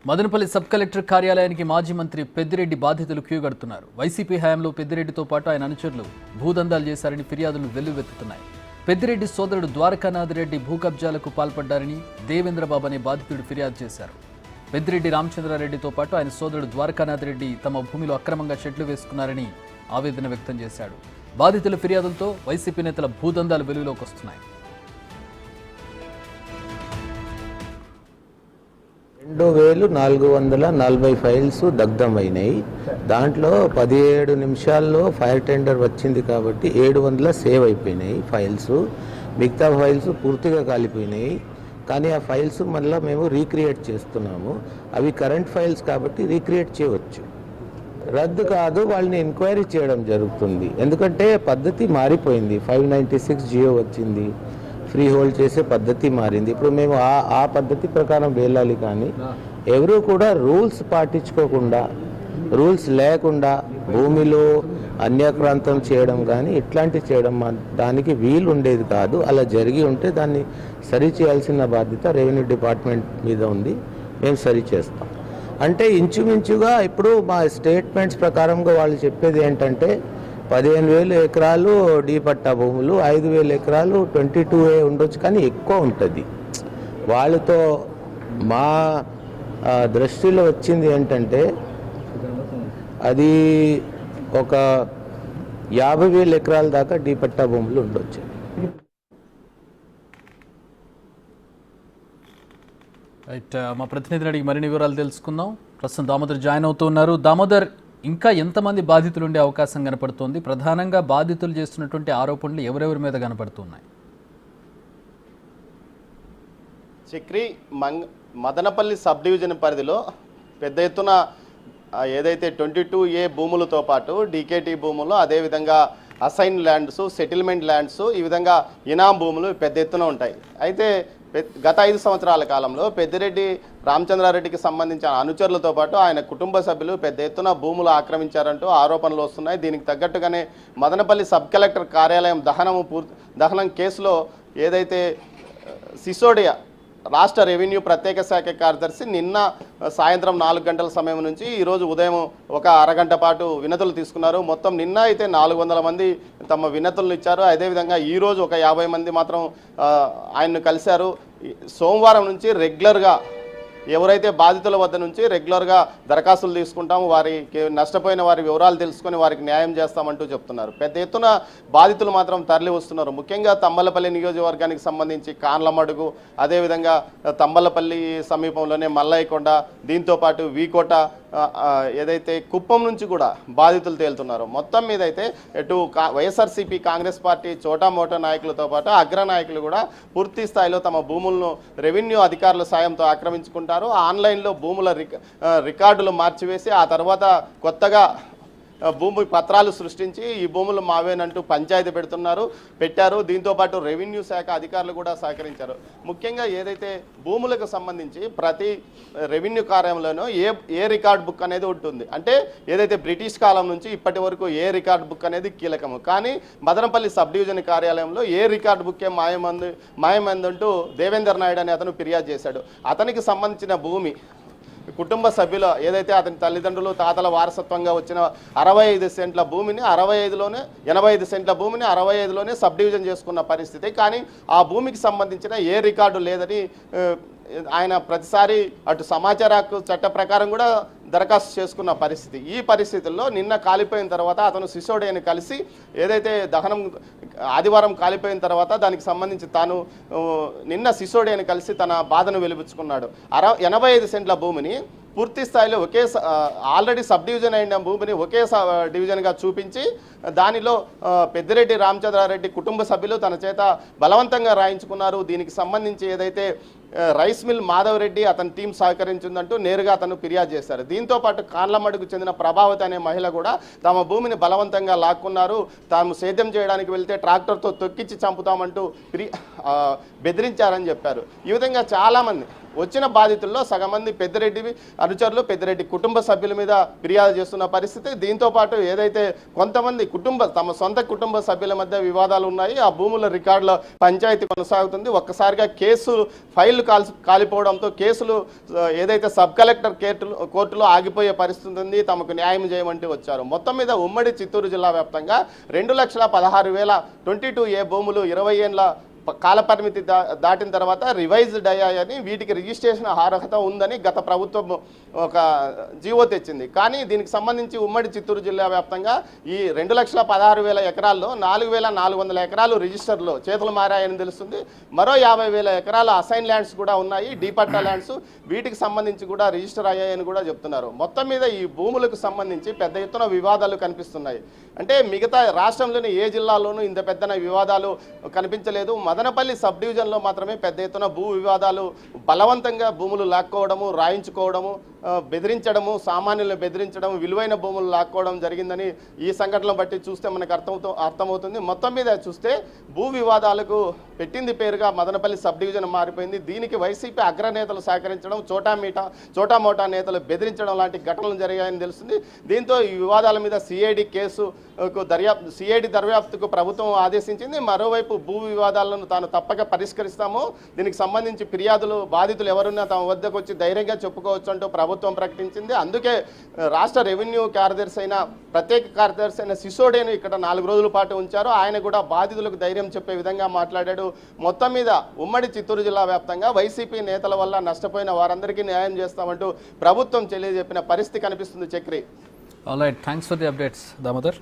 Madanapalle sub collector కార్యాలయానికి మాజీ మంత్రి పెద్దిరెడ్డి బాధితులు క్యూ కడుతున్నారు. వైసీపీ హయాంలో పెద్దిరెడ్డితో పాటు ఆయన అనుచరులు భూదందాలు చేశారని ఫిర్యాదులు వెల్లువెత్తుతున్నాయి. పెద్దిరెడ్డి సోదరుడు ద్వారకానాథ్ రెడ్డి భూ కబ్జాలకు పాల్పడ్డారని దేవేంద్రబాబు అనే బాధితుడు ఫిర్యాదు చేశారు. పెద్దిరెడ్డి రామచంద్రారెడ్డితో పాటు ఆయన సోదరుడు ద్వారకానాథ్ రెడ్డి తమ భూమిలో అక్రమంగా షెడ్లు వేసుకున్నారని ఆవేదన వ్యక్తం చేశాడు. బాధితుల ఫిర్యాదులతో వైసీపీ నేతల భూదందాలు వెలుగులోకి వస్తున్నాయి. 2440 ఫైల్స్ దగ్ధమైనాయి. దాంట్లో 17 నిమిషాల్లో ఫైర్ టెండర్ వచ్చింది కాబట్టి 700 సేవ్ అయిపోయినాయి ఫైల్స్. మిగతా ఫైల్స్ పూర్తిగా కాలిపోయినాయి. కానీ ఆ ఫైల్స్ మళ్ళీ మేము రీక్రియేట్ చేస్తున్నాము. అవి కరెంట్ ఫైల్స్ కాబట్టి రీక్రియేట్ చేయవచ్చు. రద్దు కాదు, వాళ్ళని ఎంక్వైరీ చేయడం జరుగుతుంది. ఎందుకంటే పద్ధతి మారిపోయింది. 596 జియో వచ్చింది, ఫ్రీ హోల్డ్ చేసే పద్ధతి మారింది. ఇప్పుడు మేము ఆ పద్ధతి ప్రకారం వెళ్ళాలి. కానీ ఎవరు కూడా రూల్స్ పాటించుకోకుండా, రూల్స్ లేకుండా భూమిలో అన్యాక్రాంతం చేయడం కానీ ఇట్లాంటి చేయడం దానికి వీలు ఉండేది కాదు. అలా జరిగి ఉంటే దాన్ని సరి చేయాల్సిన బాధ్యత రెవెన్యూ డిపార్ట్మెంట్ మీద ఉంది. మేము సరి చేస్తాం. అంటే ఇంచుమించుగా ఇప్పుడు మా స్టేట్మెంట్స్ ప్రకారంగా వాళ్ళు చెప్పేది ఏంటంటే 15,000 ఎకరాలు డీ పట్టా భూములు, 5,000 ఎకరాలు 22A ఉండొచ్చు, కానీ ఎక్కువ ఉంటుంది. వాళ్ళతో మా దృష్టిలో వచ్చింది ఏంటంటే అది ఒక 50,000 ఎకరాల దాకా డీ పట్టా భూములు ఉండొచ్చు. రైట్, మా ప్రతినిధిని అడిగి మరిన్ని వివరాలు తెలుసుకుందాం. ప్రస్తుతం దామోదర్ జాయిన్ అవుతూ ఉన్నారు. దామోదర్, ఇంకా ఎంతమంది బాధితులు ఉండే అవకాశం కనపడుతోంది? ప్రధానంగా బాధితులు చేస్తున్నటువంటి ఆరోపణలు ఎవరెవరి మీద కనపడుతున్నాయి? చక్రి మదనపల్లి సబ్ డివిజన్ పరిధిలో పెద్ద ఎత్తున ఏదైతే 22A భూములతో పాటు డీకేటీ భూములు, అదేవిధంగా అసైన్ ల్యాండ్స్, సెటిల్మెంట్ ల్యాండ్స్, ఈ విధంగా ఇనాం భూములు పెద్ద ఎత్తున ఉంటాయి. అయితే గత 5 సంవత్సరాల కాలంలో పెద్దిరెడ్డి రామచంద్రారెడ్డికి సంబంధించిన అనుచరులతో పాటు ఆయన కుటుంబ సభ్యులు పెద్ద ఎత్తున భూములు ఆక్రమించారంటూ ఆరోపణలు వస్తున్నాయి. దీనికి తగ్గట్టుగానే మదనపల్లి సబ్ కలెక్టర్ కార్యాలయం దహనం కేసులో ఏదైతే సిసోడియా రాష్ట్ర రెవెన్యూ ప్రత్యేక శాఖ కార్యదర్శి నిన్న సాయంత్రం 4 గంటల సమయం నుంచి ఈరోజు ఉదయం ఒక అరగంట పాటు వినతులు తీసుకున్నారు. మొత్తం నిన్న అయితే 400 మంది తమ వినతులను ఇచ్చారు. అదేవిధంగా ఈరోజు ఒక 50 మంది మాత్రం ఆయన్ను కలిశారు. సోమవారం నుంచి రెగ్యులర్గా ఎవరైతే బాధితుల వద్ద నుంచి రెగ్యులర్గా దరఖాస్తులు తీసుకుంటాము, వారికి నష్టపోయిన వారి వివరాలు తెలుసుకొని వారికి న్యాయం చేస్తామంటూ చెప్తున్నారు. పెద్ద ఎత్తున బాధితులు మాత్రం తరలి వస్తున్నారు. ముఖ్యంగా తంబలపల్లి నియోజకవర్గానికి సంబంధించి కాన్లమడుగు, అదేవిధంగా తంబలపల్లి సమీపంలోనే మల్లయ్యకొండ, దీంతోపాటు వీకోట, ఏదైతే కుప్పం నుంచి కూడా బాధితులు తేలుతున్నారు. మొత్తం మీద అయితే ఇటు వైఎస్ఆర్సీపీ కాంగ్రెస్ పార్టీ చోటా మోటా నాయకులతో పాటు అగ్ర నాయకులు కూడా పూర్తి స్థాయిలో తమ భూములను రెవెన్యూ అధికారుల సాయంతో ఆక్రమించుకుంటారు. ఆన్లైన్లో భూముల రికార్డులు మార్చివేసి ఆ తర్వాత కొత్తగా భూమి పత్రాలు సృష్టించి ఈ భూములు మావేనంటూ పంచాయతీ పెట్టారు. దీంతోపాటు రెవెన్యూ శాఖ అధికారులు కూడా సహకరించారు. ముఖ్యంగా ఏదైతే భూములకు సంబంధించి ప్రతి రెవెన్యూ కార్యాలయంలోనూ ఏ రికార్డ్ బుక్ అనేది ఉంటుంది. అంటే ఏదైతే బ్రిటిష్ కాలం నుంచి ఇప్పటి వరకు ఏ రికార్డ్ బుక్ అనేది కీలకము. కానీ మదనపల్లి సబ్ డివిజన్ కార్యాలయంలో ఏ రికార్డ్ బుక్కే మాయమందంటూ దేవేందర్ నాయుడు అనే అతను ఫిర్యాదు చేశాడు. అతనికి సంబంధించిన భూమి కుటుంబ సభ్యుల ఏదైతే అతని తల్లిదండ్రులు తాతల వారసత్వంగా వచ్చిన 65 సెంట్ల భూమిని 85 సెంట్ల భూమిని 65లోనే సబ్ డివిజన్ చేసుకున్న పరిస్థితి. కానీ ఆ భూమికి సంబంధించిన ఏ రికార్డు లేదని ఆయన ప్రతిసారి అటు సమాచార హక్కు చట్ట ప్రకారం కూడా దరఖాస్తు చేసుకున్న పరిస్థితి. ఈ పరిస్థితుల్లో నిన్న కాలిపోయిన తర్వాత అతను సిసోడియాని కలిసి ఏదైతే దహనం ఆదివారం కాలిపోయిన తర్వాత దానికి సంబంధించి తాను నిన్న సిసోడియాని కలిసి తన బాధను వెలిబుచ్చుకున్నాడు. 85 సెంట్ల భూమిని పూర్తి స్థాయిలో ఆల్రెడీ సబ్ డివిజన్ అయిన భూమిని ఒకే డివిజన్గా చూపించి దానిలో పెద్దిరెడ్డి రామచంద్రారెడ్డి కుటుంబ సభ్యులు తన చేత బలవంతంగా రాయించుకున్నారు. దీనికి సంబంధించి ఏదైతే రైస్ మిల్ మాధవ్ రెడ్డి అతని టీం సహకరించిందంటూ నేరుగా అతను ఫిర్యాదు చేశారు. దీంతోపాటు కాన్లమడుగు చెందిన ప్రభావతి అనే మహిళ కూడా తమ భూమిని బలవంతంగా లాక్కున్నారు. తాము సేద్యం చేయడానికి వెళ్తే ట్రాక్టర్తో తొక్కించి చంపుతామంటూ బెదిరించారని చెప్పారు. ఈ విధంగా చాలామంది వచ్చిన బాధితుల్లో సగం మంది పెద్దిరెడ్డి అనుచరులు, పెద్దిరెడ్డి కుటుంబ సభ్యుల మీద ఫిర్యాదు చేస్తున్న పరిస్థితి. దీంతో పాటు ఏదైతే కొంతమంది తమ సొంత కుటుంబ సభ్యుల మధ్య వివాదాలు ఉన్నాయి, ఆ భూముల రికార్డుల పంచాయతీ కొనసాగుతుంది. ఒక్కసారిగా కేసు ఫైళ్లు కాలిపోవడంతో కేసులు ఏదైతే సబ్ కలెక్టర్ కోర్టులో ఆగిపోయే పరిస్థితి ఉంది. తమకు న్యాయం చేయమంటూ వచ్చారు. మొత్తం మీద ఉమ్మడి చిత్తూరు జిల్లా వ్యాప్తంగా 2,16,000 22A భూములు 20 ఏళ్ల కాలపరిమితి దాటిన తర్వాత రివైజ్డ్ అయ్యాయని, వీటికి రిజిస్ట్రేషన్ అర్హత ఉందని గత ప్రభుత్వం ఒక జీవో తెచ్చింది. కానీ దీనికి సంబంధించి ఉమ్మడి చిత్తూరు జిల్లా వ్యాప్తంగా ఈ 2,16,000 ఎకరాల్లో 4,400 ఎకరాలు రిజిస్టర్లో చేతులు మారాయని తెలుస్తుంది. మరో 50,000 ఎకరాల అసైన్ ల్యాండ్స్ కూడా ఉన్నాయి, డీపట్టా ల్యాండ్స్, వీటికి సంబంధించి కూడా రిజిస్టర్ అయ్యాయని కూడా చెప్తున్నారు. మొత్తం మీద ఈ భూములకు సంబంధించి పెద్ద ఎత్తున వివాదాలు కనిపిస్తున్నాయి. అంటే మిగతా రాష్ట్రంలోని ఏ జిల్లాలోనూ ఇంత పెద్ద వివాదాలు కనిపించలేదు. మదనపల్లి సబ్ డివిజన్లో మాత్రమే పెద్ద ఎత్తున భూ వివాదాలు, బలవంతంగా భూములు లాక్కోవడము, రాయించుకోవడము, బెదిరించడము, సామాన్యులను బెదిరించడం, విలువైన భూములు లాక్కోవడం జరిగిందని ఈ సంఘటనలు బట్టి చూస్తే మనకు అర్థమవుతుంది. మొత్తం మీద చూస్తే భూ వివాదాలకు పెట్టింది పేరుగా మదనపల్లి సబ్ డివిజన్ మారిపోయింది. దీనికి వైసీపీ అగ్రనేతలు సహకరించడం, చోటామోటా నేతలు బెదిరించడం లాంటి ఘటనలు జరిగాయని తెలుస్తుంది. దీంతో ఈ వివాదాల మీద సిఐడి దర్యాప్తుకు ప్రభుత్వం ఆదేశించింది. మరోవైపు భూ వివాదాలను తాను తప్పక పరిష్కరిస్తాము, దీనికి సంబంధించి ఫిర్యాదులు బాధితులు ఎవరున్నా తమ వద్దకు వచ్చి ధైర్యంగా చెప్పుకోవచ్చు అంటూ ప్రభుత్వం ప్రకటించింది. అందుకే రాష్ట్ర రెవెన్యూ ప్రత్యేక కార్యదర్శి అయిన సిసోడేను ఇక్కడ 4 రోజుల పాటు ఉంచారు. ఆయన కూడా బాధితులకు ధైర్యం చెప్పే విధంగా మాట్లాడాడు. మొత్తం మీద ఉమ్మడి చిత్తూరు జిల్లా వ్యాప్తంగా వైసీపీ నేతల వల్ల నష్టపోయిన వారందరికీ న్యాయం చేస్తామంటూ ప్రభుత్వం తెలియజెప్పిన పరిస్థితి కనిపిస్తుంది. Chakri. All right, thanks for the updates Damodar.